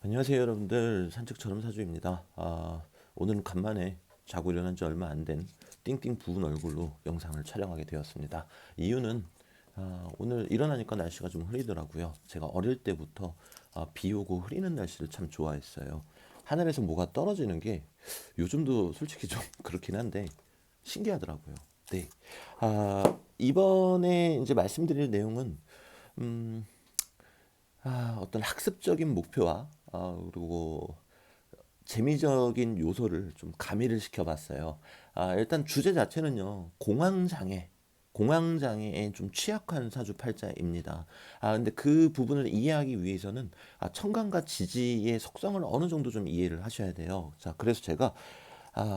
안녕하세요 여러분들, 산책처럼 사주입니다. 오늘은 간만에 자고 일어난 지 얼마 안 된 띵띵 부은 얼굴로 영상을 촬영하게 되었습니다. 이유는 오늘 일어나니까 날씨가 좀 흐리더라고요. 제가 어릴 때부터 비 오고 흐리는 날씨를 참 좋아했어요. 하늘에서 뭐가 떨어지는 게 요즘도 솔직히 좀 그렇긴 한데 신기하더라고요. 네. 이번에 이제 말씀드릴 내용은 음, 어떤 학습적인 목표와 그리고 재미적인 요소를 좀 가미를 시켜봤어요. 일단 주제 자체는요, 공황장애에 좀 취약한 사주팔자입니다. 근데 그 부분을 이해하기 위해서는 청간과 지지의 속성을 어느 정도 좀 이해를 하셔야 돼요. 자, 그래서 제가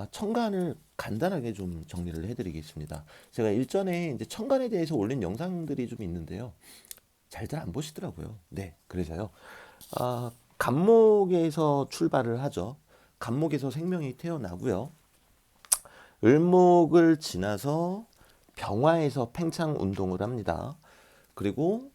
청간을 간단하게 좀 정리를 해드리겠습니다. 제가 일전에 이제 청간에 대해서 올린 영상들이 좀 있는데요. 잘들 안 보시더라고요. 네, 그래서요. 간목에서 출발을 하죠. 간목에서 생명이 태어나고요. 을목을 지나서 병화에서 팽창 운동을 합니다. 그리고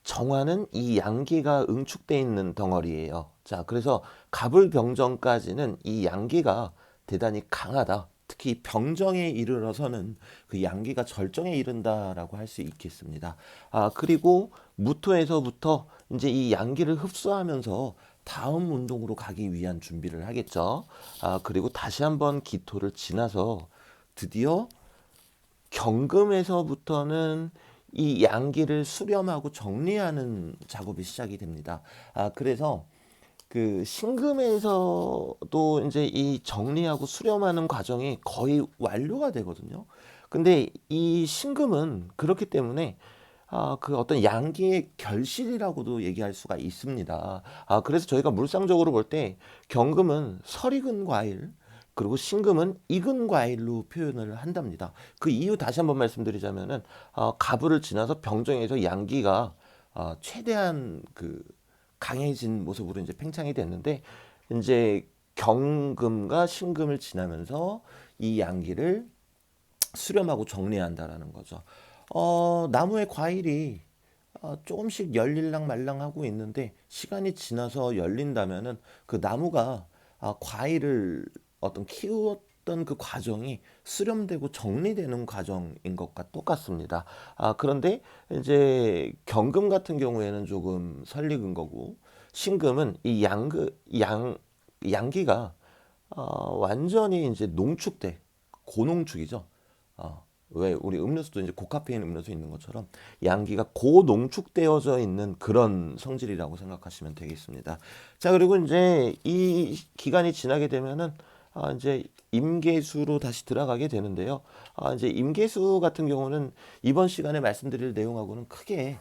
정화는 이 양기가 응축돼 있는 덩어리예요. 자, 그래서 갑을병정까지는 이 양기가 대단히 강하다. 특히 병정에 이르러서는 그 양기가 절정에 이른다라고 할 수 있겠습니다. 그리고 무토에서부터 이제 이 양기를 흡수하면서 다음 운동으로 가기 위한 준비를 하겠죠. 그리고 다시 한번 기토를 지나서 드디어 경금에서부터는 이 양기를 수렴하고 정리하는 작업이 시작이 됩니다. 그래서 그 신금에서도 이제 이 정리하고 수렴하는 과정이 거의 완료가 되거든요. 근데 이 신금은 그렇기 때문에 그 어떤 양기의 결실이라고도 얘기할 수가 있습니다. 그래서 저희가 물상적으로 볼 때 경금은 설익은 과일, 그리고 신금은 익은 과일로 표현을 한답니다. 그 이유 다시 한번 말씀드리자면은 가부를 지나서 병정에서 양기가 최대한 그 강해진 모습으로 이제 팽창이 됐는데 이제 경금과 신금을 지나면서 이 양기를 수렴하고 정리한다라는 거죠. 나무의 과일이 조금씩 열릴랑 말랑하고 있는데 시간이 지나서 열린다면은 그 나무가 과일을 어떤 키웠던 그 과정이 수렴되고 정리되는 과정인 것과 똑같습니다. 그런데 이제 경금 같은 경우에는 조금 설익은 거고 신금은 이 양기가 완전히 이제 농축돼 고농축이죠. 왜 우리 음료수도 이제 고카페인 음료수 있는 것처럼 양기가 고농축되어져 있는 그런 성질이라고 생각하시면 되겠습니다. 자, 그리고 이제 이 기간이 지나게 되면은 이제 임계수로 다시 들어가게 되는데요. 이제 임계수 같은 경우는 이번 시간에 말씀드릴 내용하고는 크게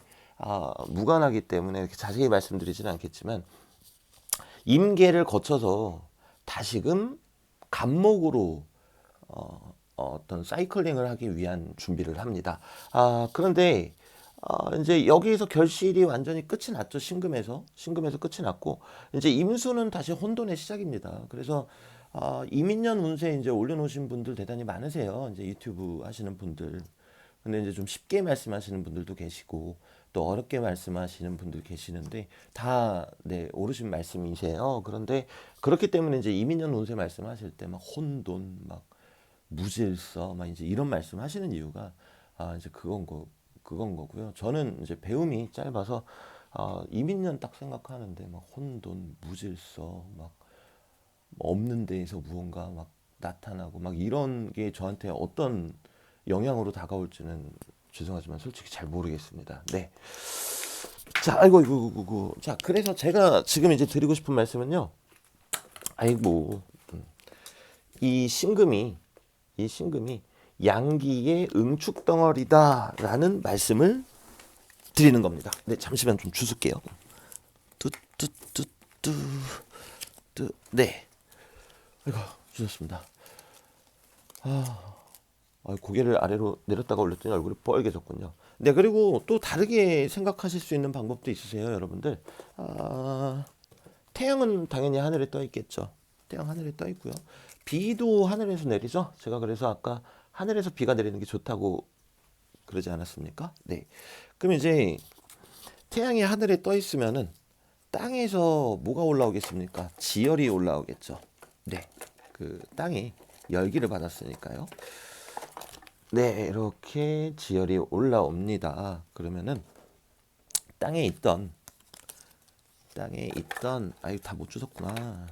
무관하기 때문에 이렇게 자세히 말씀드리지는 않겠지만 임계를 거쳐서 다시금 간목으로 어떤 사이클링을 하기 위한 준비를 합니다. 그런데 이제 여기에서 결실이 완전히 끝이 났죠. 신금에서 끝이 났고 이제 임수는 다시 혼돈의 시작입니다. 그래서 이민년 운세 이제 올려놓으신 분들 대단히 많으세요. 이제 유튜브 하시는 분들. 근데 이제 좀 쉽게 말씀하시는 분들도 계시고 또 어렵게 말씀하시는 분들 계시는데 다 네, 옳으신 말씀이세요. 그런데 그렇기 때문에 이제 이민년 운세 말씀하실 때 막 혼돈, 막 무질서, 막 이제 이런 말씀하시는 이유가 이제 그건 거고요. 저는 이제 배움이 짧아서 이민년 딱 생각하는데 막 혼돈, 무질서, 막 없는 데에서 무언가 막 나타나고 막 이런 게 저한테 어떤 영향으로 다가올지는 죄송하지만 솔직히 잘 모르겠습니다. 네. 자, 아이고, 이거. 자, 그래서 제가 지금 이제 드리고 싶은 말씀은요. 아이고, 이 신금이, 이 신금이 양기의 응축 덩어리다라는 말씀을 드리는 겁니다. 네, 잠시만 좀 주술게요. 뚜뚜뚜뚜 네, 아이고 주셨습니다. 고개를 아래로 내렸다가 올렸더니 얼굴이 뻘개졌군요. 네, 그리고 또 다르게 생각하실 수 있는 방법도 있으세요, 여러분들. 태양은 당연히 하늘에 떠 있겠죠. 태양 하늘에 떠 있고요. 비도 하늘에서 내리죠. 제가 그래서 아까 하늘에서 비가 내리는 게 좋다고 그러지 않았습니까? 네. 그럼 이제 태양이 하늘에 떠 있으면은 땅에서 뭐가 올라오겠습니까? 지열이 올라오겠죠. 네, 그 땅이 열기를 받았으니까요. 네, 이렇게 지열이 올라옵니다. 그러면은 땅에 있던 아유 다 못 주웠구나.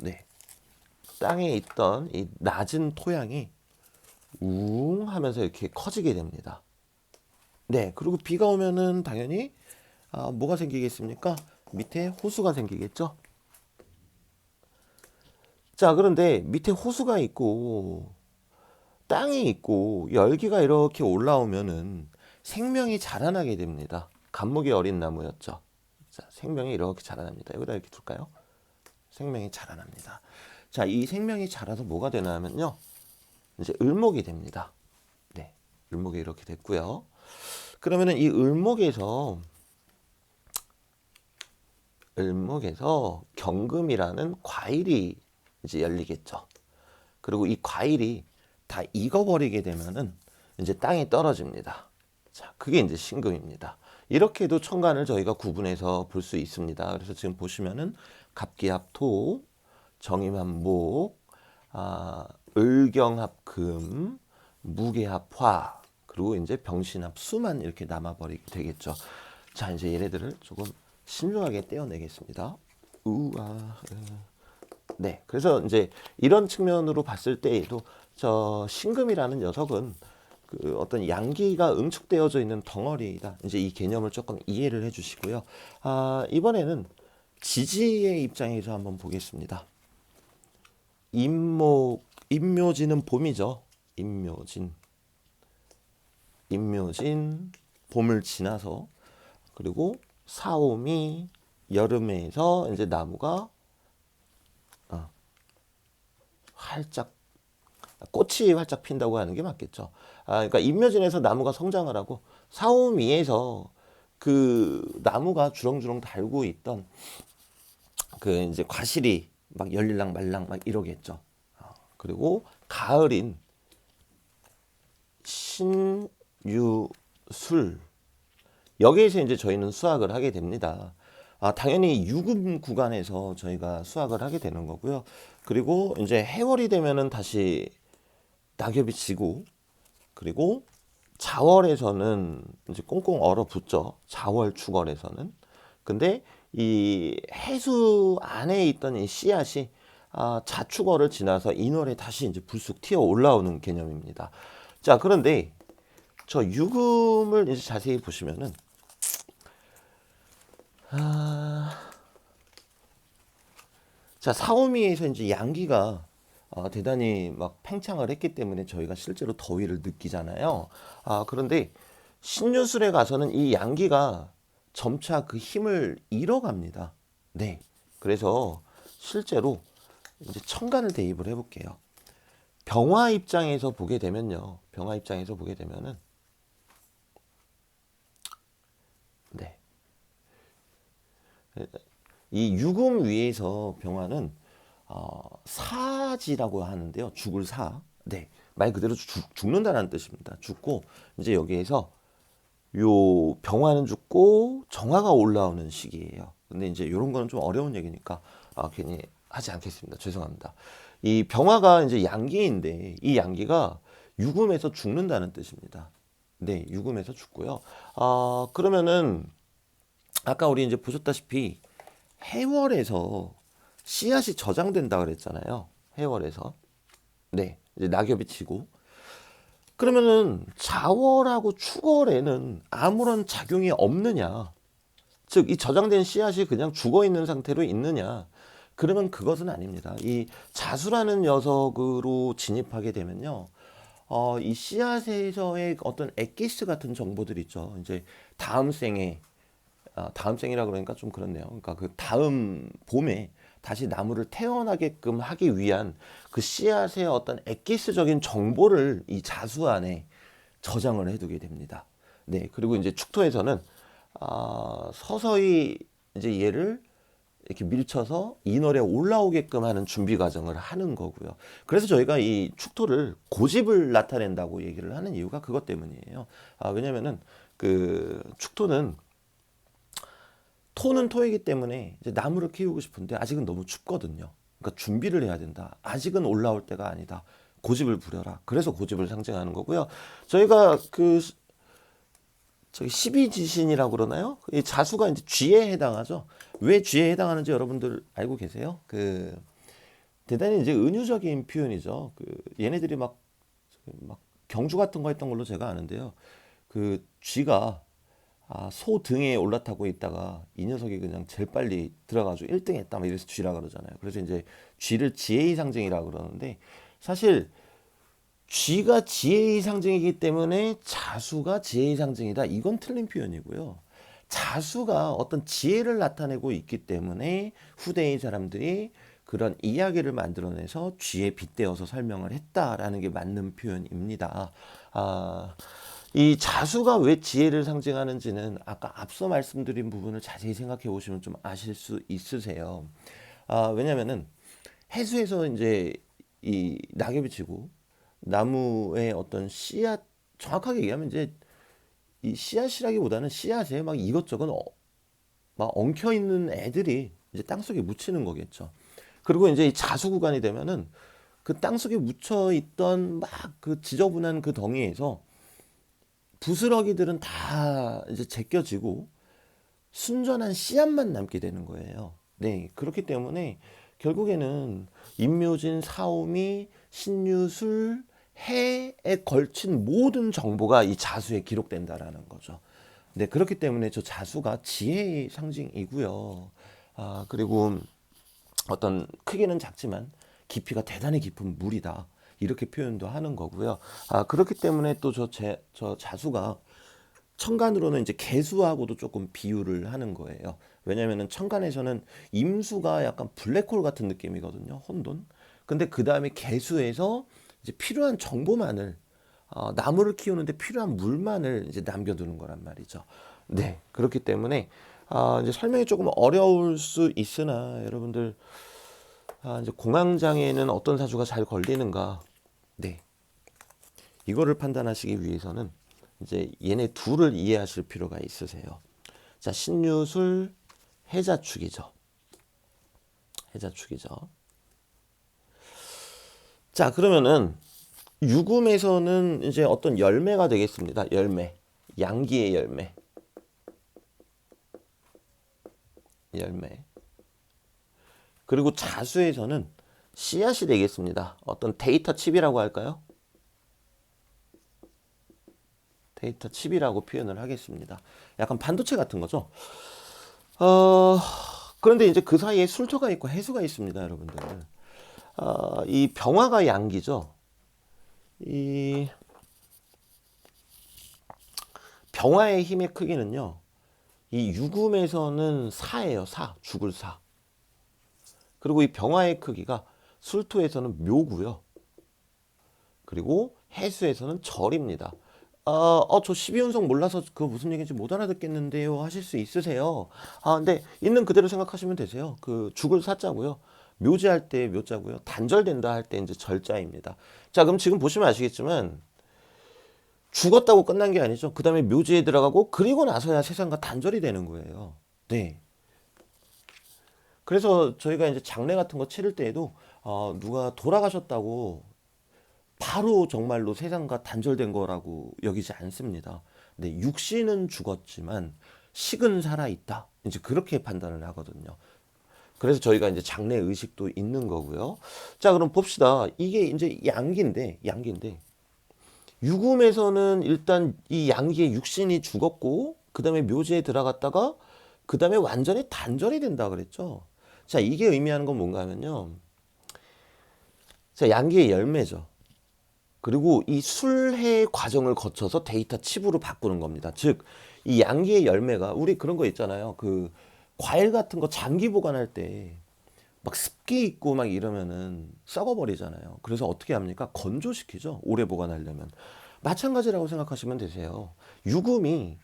네, 땅에 있던 이 낮은 토양이 웅 하면서 이렇게 커지게 됩니다. 네, 그리고 비가 오면은 당연히 뭐가 생기겠습니까? 밑에 호수가 생기겠죠. 자, 그런데 밑에 호수가 있고 땅이 있고 열기가 이렇게 올라오면은 생명이 자라나게 됩니다. 감목이 어린 나무였죠. 자, 생명이 이렇게 자라납니다. 여기다 이렇게 둘까요? 생명이 자라납니다. 자, 이 생명이 자라서 뭐가 되나 하면요. 이제 을목이 됩니다. 네, 을목이 이렇게 됐고요. 그러면은 이 을목에서 경금이라는 과일이 이제 열리겠죠. 그리고 이 과일이 다 익어버리게 되면은 이제 땅에 떨어집니다. 자, 그게 이제 신금입니다. 이렇게도 천간을 저희가 구분해서 볼 수 있습니다. 그래서 지금 보시면은 갑기합토, 정임합목, 을경합금, 무게합화, 그리고 이제 병신합수만 이렇게 남아버리게 되겠죠. 자, 이제 얘네들을 조금 신중하게 떼어내겠습니다. 우와. 네, 그래서 이제 이런 측면으로 봤을 때에도 저 신금이라는 녀석은 그 어떤 양기가 응축되어져 있는 덩어리다. 이제 이 개념을 조금 이해를 해주시고요. 이번에는 지지의 입장에서 한번 보겠습니다. 임묘진은 봄이죠. 임묘진 봄을 지나서 그리고 사오미 여름에서 이제 나무가 활짝 꽃이 활짝 핀다고 하는 게 맞겠죠. 그러니까 임묘진에서 나무가 성장을 하고 사오미에서 그 나무가 주렁주렁 달고 있던 그 이제 과실이 막 열릴랑 말랑 막 이러겠죠. 그리고 가을인 신유술 여기에서 이제 저희는 수확을 하게 됩니다. 당연히 유금 구간에서 저희가 수확을 하게 되는 거고요. 그리고 이제 해월이 되면은 다시 낙엽이 지고 그리고 자월에서는 이제 꽁꽁 얼어붙죠. 자월 축월에서는. 근데 이 해수 안에 있던 이 씨앗이 자축월을 지나서 인월에 다시 이제 불쑥 튀어 올라오는 개념입니다. 자, 그런데 저 유금을 이제 자세히 보시면은 자, 사오미에서 이제 양기가 대단히 막 팽창을 했기 때문에 저희가 실제로 더위를 느끼잖아요. 그런데 신유술에 가서는 이 양기가 점차 그 힘을 잃어갑니다. 네. 그래서 실제로 이제 천간을 대입을 해볼게요. 병화 입장에서 보게 되면요. 병화 입장에서 보게 되면은 네. 이 유금 위에서 병화는 사지라고 하는데요. 죽을 사. 네. 말 그대로 죽는다는 뜻입니다. 죽고 이제 여기에서 요 병화는 죽고 정화가 올라오는 시기예요. 근데 이제 이런 거는 좀 어려운 얘기니까 괜히 하지 않겠습니다. 죄송합니다. 이 병화가 이제 양기인데 이 양기가 유금에서 죽는다는 뜻입니다. 네, 유금에서 죽고요. 그러면은 아까 우리 이제 보셨다시피 해월에서 씨앗이 저장된다 그랬잖아요. 해월에서. 네, 이제 낙엽이 치고. 그러면은 자월하고 축월에는 아무런 작용이 없느냐? 즉, 이 저장된 씨앗이 그냥 죽어 있는 상태로 있느냐? 그러면 그것은 아닙니다. 이 자수라는 녀석으로 진입하게 되면요. 이 씨앗에서의 어떤 엑기스 같은 정보들 있죠. 이제 다음 생에 다음 생이라 그러니까 좀 그렇네요. 그러니까 그 다음 봄에 다시 나무를 태어나게끔 하기 위한 그 씨앗의 어떤 엑기스적인 정보를 이 자수 안에 저장을 해두게 됩니다. 네, 그리고 이제 축토에서는 서서히 이제 얘를 이렇게 밀쳐서 인월에 올라오게끔 하는 준비 과정을 하는 거고요. 그래서 저희가 이 축토를 고집을 나타낸다고 얘기를 하는 이유가 그것 때문이에요. 왜냐면은 그 축토는 토는 토이기 때문에 이제 나무를 키우고 싶은데 아직은 너무 춥거든요. 그러니까 준비를 해야 된다. 아직은 올라올 때가 아니다. 고집을 부려라. 그래서 고집을 상징하는 거고요. 저희가 그 저기 12지신이라고 그러나요? 이 자수가 이제 쥐에 해당하죠. 왜 쥐에 해당하는지 여러분들 알고 계세요? 그 대단히 이제 은유적인 표현이죠. 그 얘네들이 막 경주 같은 거 했던 걸로 제가 아는데요. 그 쥐가 소 등에 올라타고 있다가 이 녀석이 그냥 제일 빨리 들어가지고 1등 했다 막 이래서 쥐라 그러잖아요. 그래서 이제 쥐를 지혜의 상징이라고 그러는데 사실 쥐가 지혜의 상징이기 때문에 자수가 지혜의 상징이다. 이건 틀린 표현이고요. 자수가 어떤 지혜를 나타내고 있기 때문에 후대의 사람들이 그런 이야기를 만들어내서 쥐에 빗대어서 설명을 했다라는 게 맞는 표현입니다. 이 자수가 왜 지혜를 상징하는지는 아까 앞서 말씀드린 부분을 자세히 생각해 보시면 좀 아실 수 있으세요. 왜냐면은 해수에서 이제 이 낙엽이 지고 나무의 어떤 씨앗, 정확하게 얘기하면 이제 이 씨앗이라기보다는 씨앗에 막 이것저것 막 엉켜 있는 애들이 이제 땅속에 묻히는 거겠죠. 그리고 이제 이 자수 구간이 되면은 그 땅속에 묻혀 있던 막 그 지저분한 그 덩이에서 부스러기들은 다 이제 제껴지고 순전한 씨앗만 남게 되는 거예요. 네, 그렇기 때문에 결국에는 임묘진, 사오미, 신유술, 해에 걸친 모든 정보가 이 자수에 기록된다라는 거죠. 네, 그렇기 때문에 저 자수가 지혜의 상징이고요. 그리고 어떤 크기는 작지만 깊이가 대단히 깊은 물이다. 이렇게 표현도 하는 거고요. 그렇기 때문에 또 저 자수가 천간으로는 이제 개수하고도 조금 비유를 하는 거예요. 왜냐면은 천간에서는 임수가 약간 블랙홀 같은 느낌이거든요. 혼돈. 근데 그 다음에 개수에서 이제 필요한 정보만을 나무를 키우는데 필요한 물만을 이제 남겨두는 거란 말이죠. 네, 그렇기 때문에 이제 설명이 조금 어려울 수 있으나 여러분들 이제 공황장애에는 어떤 사주가 잘 걸리는가? 네, 이거를 판단하시기 위해서는 이제 얘네 둘을 이해하실 필요가 있으세요. 자, 신유술 해자축이죠. 해자축이죠. 자, 그러면은 유금에서는 이제 어떤 열매가 되겠습니다. 열매. 양기의 열매. 열매. 그리고 자수에서는 씨앗이 되겠습니다. 어떤 데이터 칩이라고 할까요? 데이터 칩이라고 표현을 하겠습니다. 약간 반도체 같은 거죠. 그런데 이제 그 사이에 술토가 있고 해수가 있습니다, 여러분들. 이 병화가 양기죠. 이 병화의 힘의 크기는요. 이 유금에서는 사예요, 사. 죽을 사. 그리고 이 병화의 크기가 술토에서는 묘고요. 그리고 해수에서는 절입니다. 저 12운석 몰라서 그거 무슨 얘기인지 못 알아듣겠는데요 하실 수 있으세요. 근데 있는 그대로 생각하시면 되세요. 그 죽을 사자고요. 묘지할 때 묘자고요. 단절된다 할 때 이제 절자입니다. 자, 그럼 지금 보시면 아시겠지만 죽었다고 끝난 게 아니죠. 그 다음에 묘지에 들어가고 그리고 나서야 세상과 단절이 되는 거예요. 네. 그래서 저희가 이제 장례 같은 거 치를 때에도 누가 돌아가셨다고 바로 정말로 세상과 단절된 거라고 여기지 않습니다. 네, 육신은 죽었지만 식은 살아 있다. 이제 그렇게 판단을 하거든요. 그래서 저희가 이제 장례 의식도 있는 거고요. 자, 그럼 봅시다. 이게 이제 양기인데 유금에서는 일단 이 양기의 육신이 죽었고 그다음에 묘지에 들어갔다가 그다음에 완전히 단절이 된다 그랬죠. 자, 이게 의미하는 건 뭔가 하면요. 자, 양기의 열매죠. 그리고 이 술해 과정을 거쳐서 데이터 칩으로 바꾸는 겁니다. 즉, 이 양기의 열매가 우리 그런 거 있잖아요. 그 과일 같은 거 장기 보관할 때 막 습기 있고 막 이러면은 썩어버리잖아요. 그래서 어떻게 합니까? 건조시키죠. 오래 보관하려면. 마찬가지라고 생각하시면 되세요. 유금이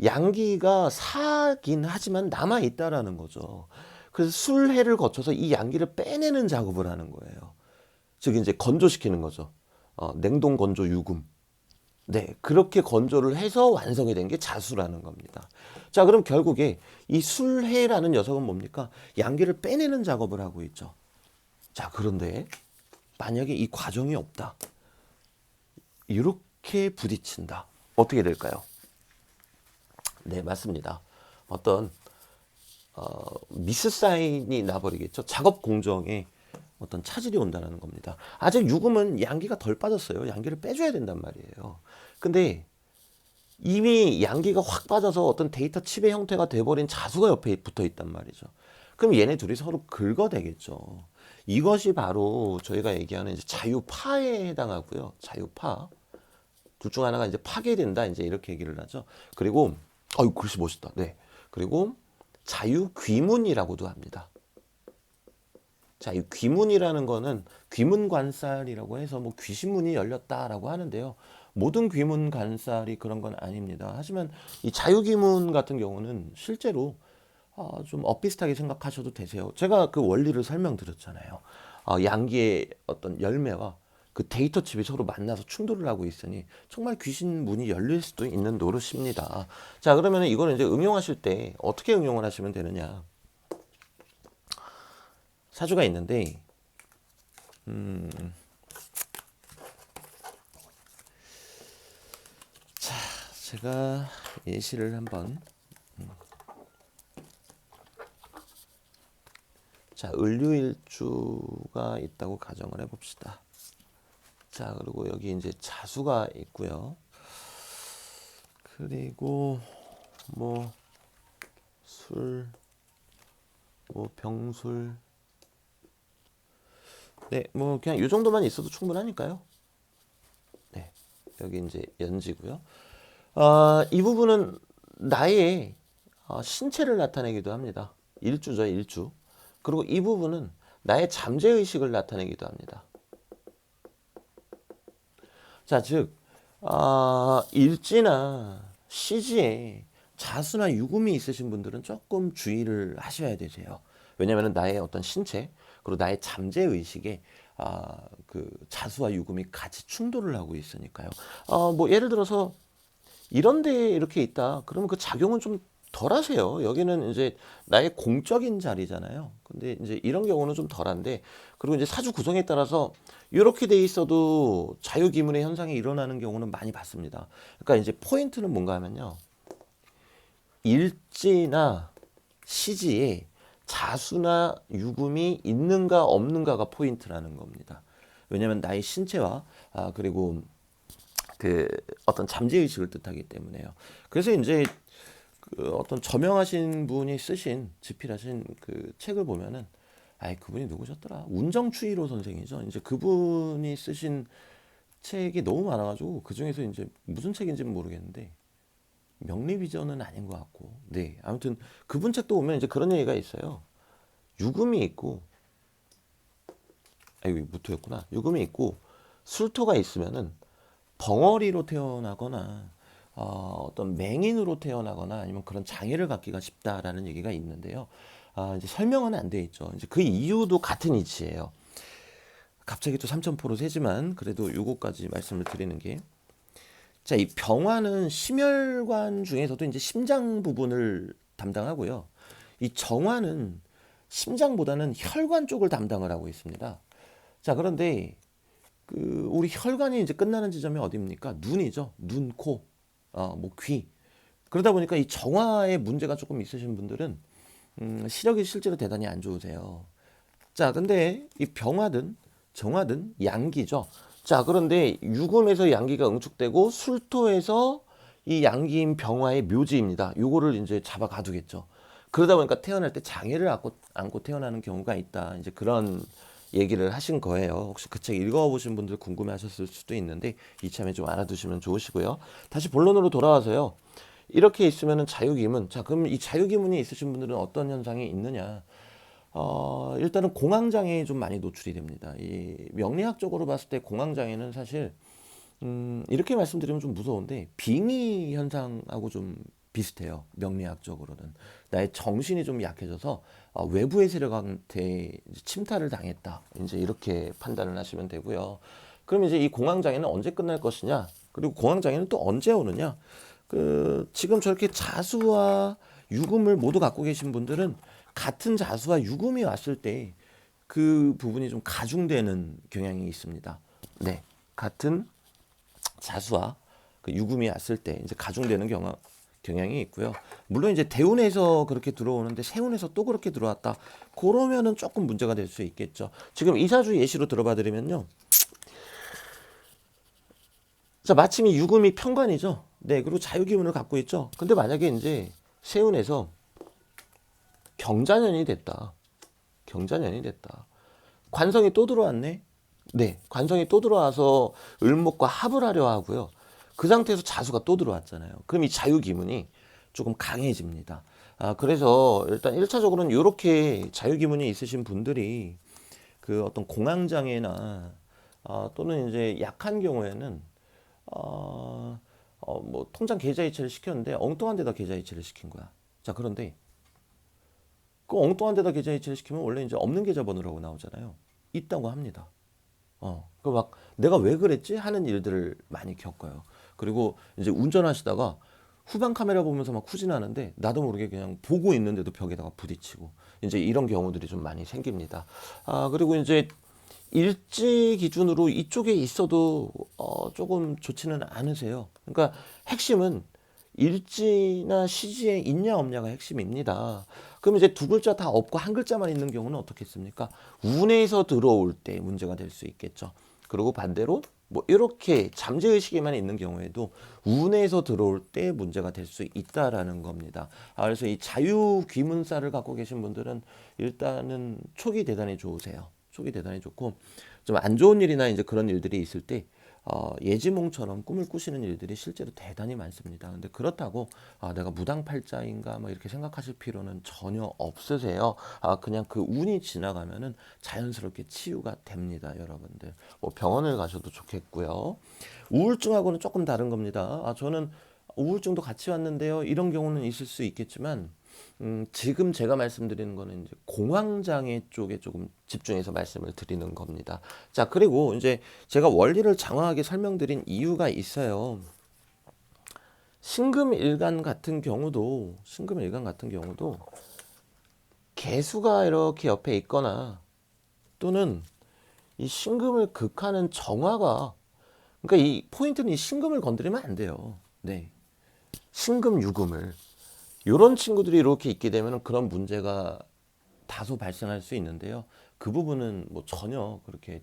양기가 사긴 하지만 남아 있다라는 거죠. 그래서 술해를 거쳐서 이 양기를 빼내는 작업을 하는 거예요. 즉 이제 건조시키는 거죠. 냉동 건조 유금. 네, 그렇게 건조를 해서 완성이 된 게 자수라는 겁니다. 자, 그럼 결국에 이 술해라는 녀석은 뭡니까? 양기를 빼내는 작업을 하고 있죠. 자, 그런데 만약에 이 과정이 없다. 이렇게 부딪힌다. 어떻게 될까요? 네, 맞습니다. 어떤 미스 사인이 나버리겠죠. 작업 공정에 어떤 차질이 온다는 겁니다. 아직 유금은 양기가 덜 빠졌어요. 양기를 빼줘야 된단 말이에요. 근데 이미 양기가 확 빠져서 어떤 데이터 칩의 형태가 돼버린 자수가 옆에 붙어 있단 말이죠. 그럼 얘네 둘이 서로 긁어대겠죠. 이것이 바로 저희가 얘기하는 이제 자유파에 해당하고요. 자유파. 둘 중 하나가 이제 파괴된다. 이제 이렇게 얘기를 하죠. 그리고, 글씨 멋있다. 네. 그리고 자유귀문이라고도 합니다. 자유귀문이라는 거는 귀문관살이라고 해서 뭐 귀신문이 열렸다라고 하는데요. 모든 귀문관살이 그런 건 아닙니다. 하지만 이 자유귀문 같은 경우는 실제로 좀 엇비슷하게 생각하셔도 되세요. 제가 그 원리를 설명드렸잖아요. 양기의 어떤 열매와 그 데이터 칩이 서로 만나서 충돌을 하고 있으니 정말 귀신 문이 열릴 수도 있는 노릇입니다. 자, 그러면 이거는 이제 응용하실 때 어떻게 응용을 하시면 되느냐? 사주가 있는데, 자, 제가 예시를 한번. 자, 을류일주가 있다고 가정을 해봅시다. 자, 그리고 여기 이제 자수가 있고요. 그리고 뭐 술, 뭐 병술, 네, 뭐 그냥 이 정도만 있어도 충분하니까요. 네, 여기 이제 연지고요. 이 부분은 나의 신체를 나타내기도 합니다. 일주죠, 일주. 그리고 이 부분은 나의 잠재의식을 나타내기도 합니다. 자, 즉 일지나 시지에 자수나 유금이 있으신 분들은 조금 주의를 하셔야 되세요. 왜냐하면 나의 어떤 신체 그리고 나의 잠재의식에 그 자수와 유금이 같이 충돌을 하고 있으니까요. 뭐 예를 들어서 이런 데에 이렇게 있다. 그러면 그 작용은 좀 덜 하세요. 여기는 이제 나의 공적인 자리잖아요. 근데 이제 이런 경우는 좀 덜한데, 그리고 이제 사주 구성에 따라서 이렇게 돼 있어도 자유기문의 현상이 일어나는 경우는 많이 봤습니다. 그러니까 이제 포인트는 뭔가 하면요. 일지나 시지에 자수나 유금이 있는가 없는가가 포인트라는 겁니다. 왜냐하면 나의 신체와 그리고 그 어떤 잠재의식을 뜻하기 때문에요. 그래서 이제 그 어떤 저명하신 분이 쓰신 집필하신 그 책을 보면은 그분이 누구셨더라? 운정추이로 선생이죠. 이제 그분이 쓰신 책이 너무 많아가지고 그 중에서 이제 무슨 책인지는 모르겠는데 명리비전은 아닌 것 같고, 네, 아무튼 그분 책도 보면 이제 그런 얘기가 있어요. 유금이 있고, 이거 무토였구나. 유금이 있고 술토가 있으면은 벙어리로 태어나거나 어떤 맹인으로 태어나거나 아니면 그런 장애를 갖기가 쉽다라는 얘기가 있는데요. 이제 설명은 안 돼 있죠. 이제 그 이유도 같은 이치예요. 갑자기 또 삼천포로 세지만 그래도 요거까지 말씀을 드리는 게, 자, 이 병화는 심혈관 중에서도 이제 심장 부분을 담당하고요. 이 정화는 심장보다는 혈관 쪽을 담당을 하고 있습니다. 자, 그런데 그 우리 혈관이 이제 끝나는 지점이 어디입니까? 눈이죠. 눈, 코, 뭐 귀. 그러다 보니까 이 정화에 문제가 조금 있으신 분들은 시력이 실제로 대단히 안 좋으세요. 자, 근데 이 병화든 정화든 양기죠. 자, 그런데 유금에서 양기가 응축되고 술토에서 이 양기인 병화의 묘지입니다. 요거를 이제 잡아 가두겠죠. 그러다 보니까 태어날 때 장애를 안고 태어나는 경우가 있다. 이제 그런 얘기를 하신 거예요. 혹시 그 책 읽어보신 분들 궁금해하셨을 수도 있는데 이참에 좀 알아두시면 좋으시고요. 다시 본론으로 돌아와서요. 이렇게 있으면은 자유기문. 자, 그럼 이 자유기문이 있으신 분들은 어떤 현상이 있느냐? 일단은 공황장애에 좀 많이 노출이 됩니다. 이 명리학적으로 봤을 때 공황장애는 사실 이렇게 말씀드리면 좀 무서운데 빙의 현상하고 좀 비슷해요. 명리학적으로는 나의 정신이 좀 약해져서 외부의 세력한테 침탈을 당했다. 이제 이렇게 판단을 하시면 되고요. 그럼 이제 이 공황장애는 언제 끝날 것이냐? 그리고 공황장애는 또 언제 오느냐? 지금 저렇게 자수와 유금을 모두 갖고 계신 분들은 같은 자수와 유금이 왔을 때 그 부분이 좀 가중되는 경향이 있습니다. 네, 같은 자수와 그 유금이 왔을 때 이제 가중되는 경향이 있고요. 물론 이제 대운에서 그렇게 들어오는데 세운에서 또 그렇게 들어왔다. 그러면은 조금 문제가 될 수 있겠죠. 지금 이사주 예시로 들어봐 드리면요. 자, 마침 이 유금이 편관이죠. 네, 그리고 자유기운을 갖고 있죠. 근데 만약에 이제 세운에서 경자년이 됐다. 경자년이 됐다. 관성이 또 들어왔네. 네, 관성이 또 들어와서 을목과 합을 하려 하고요. 그 상태에서 자수가 또 들어왔잖아요. 그럼 이 자유기운이 조금 강해집니다. 그래서 일단 1차적으로는 이렇게 자유기운이 있으신 분들이 그 어떤 공황장애나 또는 이제 약한 경우에는 뭐 통장 계좌이체를 시켰는데 엉뚱한 데다 계좌이체를 시킨 거야. 자, 그런데 그 엉뚱한 데다 계좌이체를 시키면 원래 이제 없는 계좌번호라고 나오잖아요. 있다고 합니다. 그 막 내가 왜 그랬지 하는 일들을 많이 겪어요. 그리고 이제 운전하시다가 후방 카메라 보면서 막 후진하는데 나도 모르게 그냥 보고 있는데도 벽에다가 부딪히고 이제 이런 경우들이 좀 많이 생깁니다. 그리고 이제 일지 기준으로 이쪽에 있어도 조금 좋지는 않으세요. 그러니까 핵심은 일지나 시지에 있냐 없냐가 핵심입니다. 그럼 이제 두 글자 다 없고 한 글자만 있는 경우는 어떻겠습니까? 운에서 들어올 때 문제가 될 수 있겠죠. 그리고 반대로 뭐 이렇게 잠재의식에만 있는 경우에도 운에서 들어올 때 문제가 될 수 있다라는 겁니다. 그래서 이 자유귀문살을 갖고 계신 분들은 일단은 촉이 대단히 좋으세요. 촉이 대단히 좋고 좀 안 좋은 일이나 이제 그런 일들이 있을 때 예지몽처럼 꿈을 꾸시는 일들이 실제로 대단히 많습니다. 근데 그렇다고 내가 무당팔자인가 뭐 이렇게 생각하실 필요는 전혀 없으세요. 그냥 그 운이 지나가면은 자연스럽게 치유가 됩니다, 여러분들. 뭐 병원을 가셔도 좋겠고요. 우울증하고는 조금 다른 겁니다. 저는 우울증도 같이 왔는데요. 이런 경우는 있을 수 있겠지만 지금 제가 말씀드리는 거는 이제 공황장애 쪽에 조금 집중해서 말씀을 드리는 겁니다. 자, 그리고 이제 제가 원리를 장황하게 설명드린 이유가 있어요. 신금일간 같은 경우도 개수가 이렇게 옆에 있거나 또는 이 신금을 극하는 정화가 그러니까 이 포인트는 이 신금을 건드리면 안 돼요. 네. 신금 유금을 이런 친구들이 이렇게 있게 되면 그런 문제가 다소 발생할 수 있는데요. 그 부분은 뭐 전혀 그렇게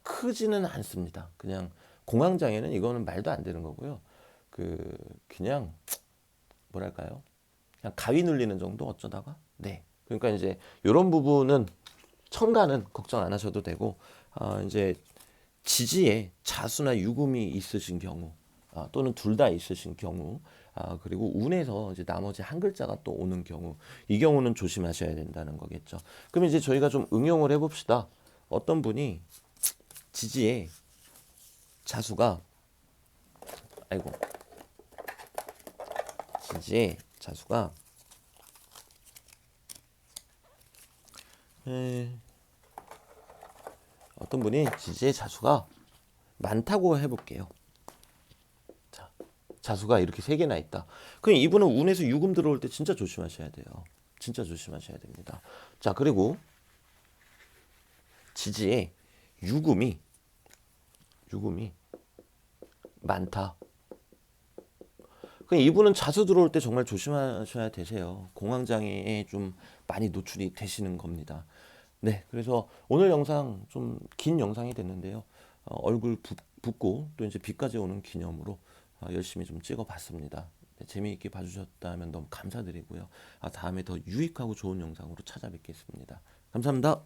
크지는 않습니다. 그냥 공황장애는 이거는 말도 안 되는 거고요. 그냥 뭐랄까요? 그냥 가위 눌리는 정도 어쩌다가 네. 그러니까 이제 이런 부분은 첨가는 걱정 안 하셔도 되고 이제 지지에 자수나 유금이 있으신 경우 또는 둘 다 있으신 경우 그리고 운에서 이제 나머지 한 글자가 또 오는 경우 이 경우는 조심하셔야 된다는 거겠죠. 그럼 이제 저희가 좀 응용을 해봅시다. 어떤 분이 지지에 자수가 아이고 지지에 자수가 어떤 분이 지지에 자수가 많다고 해볼게요. 자, 자수가 이렇게 세 개나 있다. 그럼 이분은 운에서 유금 들어올 때 진짜 조심하셔야 돼요. 진짜 조심하셔야 됩니다. 자, 그리고 지지에 유금이 많다. 그럼 이분은 자수 들어올 때 정말 조심하셔야 되세요. 공황장애에 좀 많이 노출이 되시는 겁니다. 네, 그래서 오늘 영상 좀 긴 영상이 됐는데요. 얼굴 붓고 또 이제 비까지 오는 기념으로 열심히 좀 찍어봤습니다. 네, 재미있게 봐주셨다면 너무 감사드리고요. 다음에 더 유익하고 좋은 영상으로 찾아뵙겠습니다. 감사합니다.